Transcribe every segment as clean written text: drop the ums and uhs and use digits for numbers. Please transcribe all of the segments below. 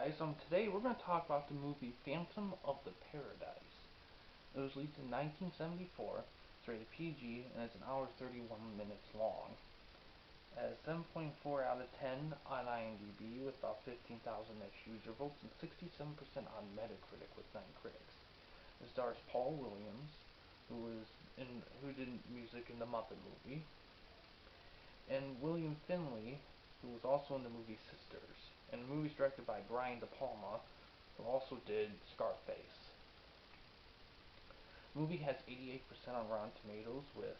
guys. Today we're going to talk about the movie Phantom of the Paradise. It was released in 1974. It's rated PG and it's an hour 31 minutes long. It has 7.4 out of 10 on IMDb with about 15,000 user votes and 67% on Metacritic with 9 critics. It stars Paul Williams, who did music in the Muppet movie, and William Finley, who was also in the movie Sisters. And the movie is directed by Brian De Palma, who also did Scarface. The movie has 88% on Rotten Tomatoes with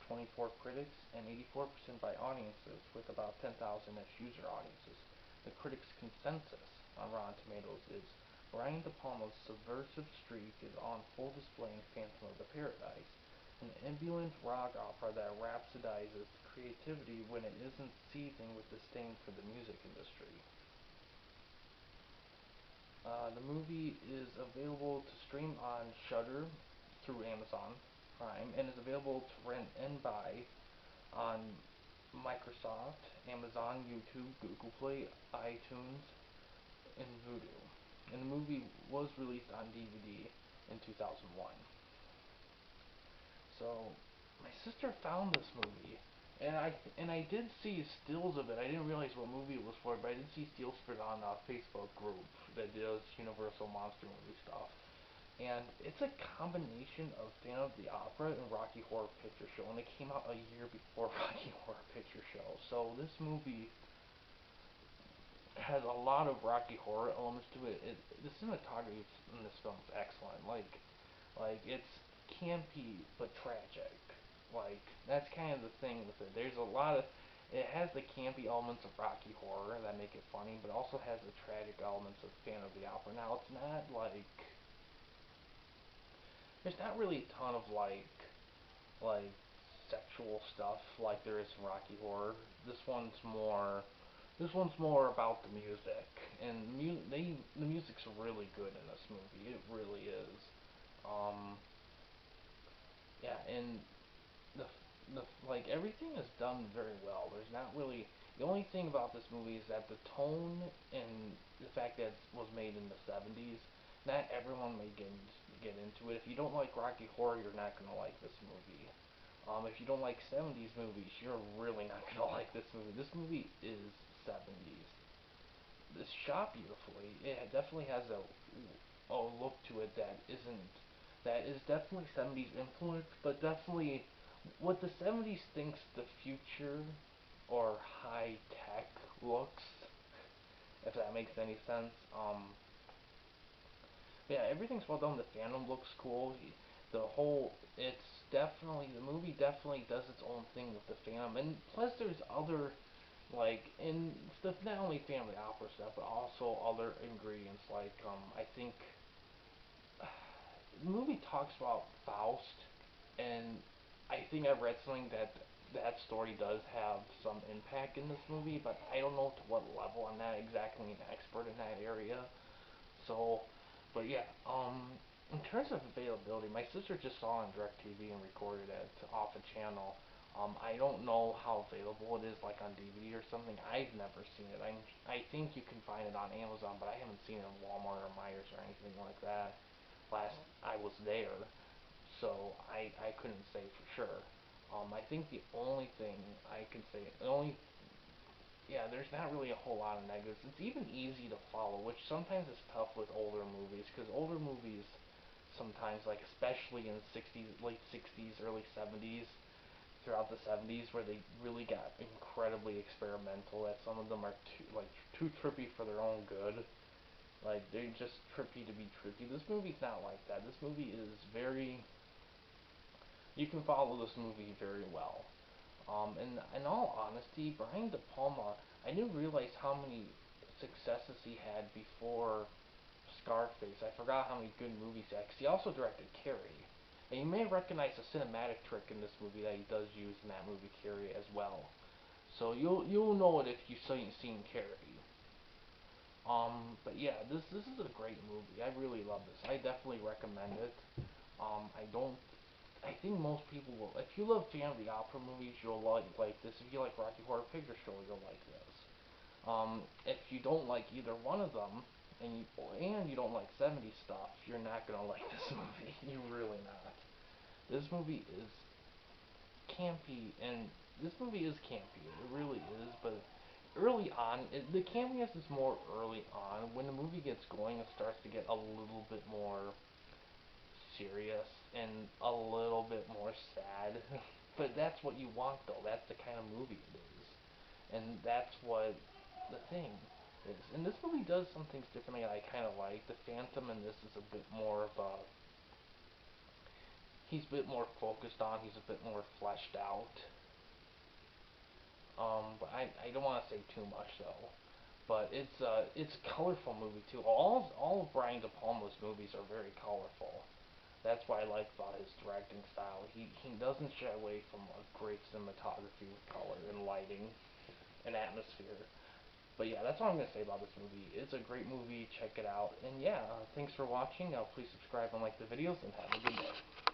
24 critics and 84% by audiences with about 10,000-ish user audiences. The critics' consensus on Rotten Tomatoes is Brian De Palma's subversive streak is on full display in Phantom of the Paradise, an ambulant rock opera that rhapsodizes creativity when it isn't seething with disdain for the music industry. The movie is available to stream on Shudder through Amazon Prime and is available to rent and buy on Microsoft, Amazon, YouTube, Google Play, iTunes, and Vudu. And the movie was released on DVD in 2001. So my sister found this movie, and I did see stills of it. I didn't realize what movie it was for, but I did see stills for it on a Facebook group that does Universal Monster movie stuff. And it's a combination of Phantom of the Opera and Rocky Horror Picture Show, and it came out a year before Rocky Horror Picture Show. So this movie has a lot of Rocky Horror elements to it. The cinematography in this film is excellent. Like it's campy but tragic. Like that's kind of the thing with it. There's a lot of it has the campy elements of Rocky Horror that make it funny, but also has the tragic elements of Phantom of the Opera. Now it's not like there's not really a ton of like sexual stuff like there is in Rocky Horror. This one's more about the music, and the music's really good in this movie. It really is. Um, yeah, and the the like everything is done very well. There's not really the only thing about this movie is that the tone and the fact that it was made in the 70s. Not everyone may get into it. If you don't like Rocky Horror, you're not gonna like this movie. If you don't like 70s movies, you're really not gonna like this movie. This movie is 70s. It's shot beautifully. It definitely has a look to it that is definitely 70s influence, but definitely what the 70s thinks the future or high tech looks, if that makes any sense. Yeah, everything's well done. The Phantom looks cool. The movie definitely does its own thing with the Phantom, and plus there's other in stuff, not only family opera stuff, but also other ingredients. I think the movie talks about Faust, and I think I read something that story does have some impact in this movie, but I don't know to what level. I'm not exactly an expert in that area. So, but yeah, in terms of availability, my sister just saw it on DirecTV and recorded it off a channel. I don't know how available it is, like on DVD or something. I've never seen it. I think you can find it on Amazon, but I haven't seen it in Walmart or Myers or anything like that. Last I was there, so I couldn't say for sure. I think the only thing I can say, yeah, there's not really a whole lot of negatives. It's even easy to follow, which sometimes is tough with older movies, because older movies sometimes, like especially in the 60s, late 60s, early 70s, throughout the 70s, where they really got incredibly experimental. That some of them are too trippy for their own good. Like they're just trippy to be trippy. This movie's not like that. This movie is very. You can follow this movie very well. And in all honesty, Brian De Palma, I didn't realize how many successes he had before Scarface. I forgot how many good movies he had, because he also directed Carrie. And you may recognize a cinematic trick in this movie that he does use in that movie Carrie as well. So you'll know it if you've seen Carrie. But yeah, this is a great movie. I really love this. I definitely recommend it. I don't. I think most people will. If you love Phantom of the Opera movies, you'll like this. If you like Rocky Horror Picture Show, you'll like this. If you don't like either one of them, and you don't like 70s stuff, you're not gonna like this movie. You're really not. This movie is campy, and this movie is campy. It really is, but early on, the campiness is more early on. When the movie gets going, it starts to get a little bit more serious and a little bit more sad. But that's what you want, though. That's the kind of movie it is, and that's what the thing is. And this movie does some things differently that I kind of like. The Phantom in this is a bit more of a he's a bit more focused on. He's a bit more fleshed out. But I don't want to say too much though. But it's a colorful movie too. All of Brian De Palma's movies are very colorful. That's what I like about his directing style. He doesn't shy away from a great cinematography with color and lighting and atmosphere. But yeah, that's all I'm gonna say about this movie. It's a great movie. Check it out. And yeah, thanks for watching. Please subscribe and like the videos, and have a good day.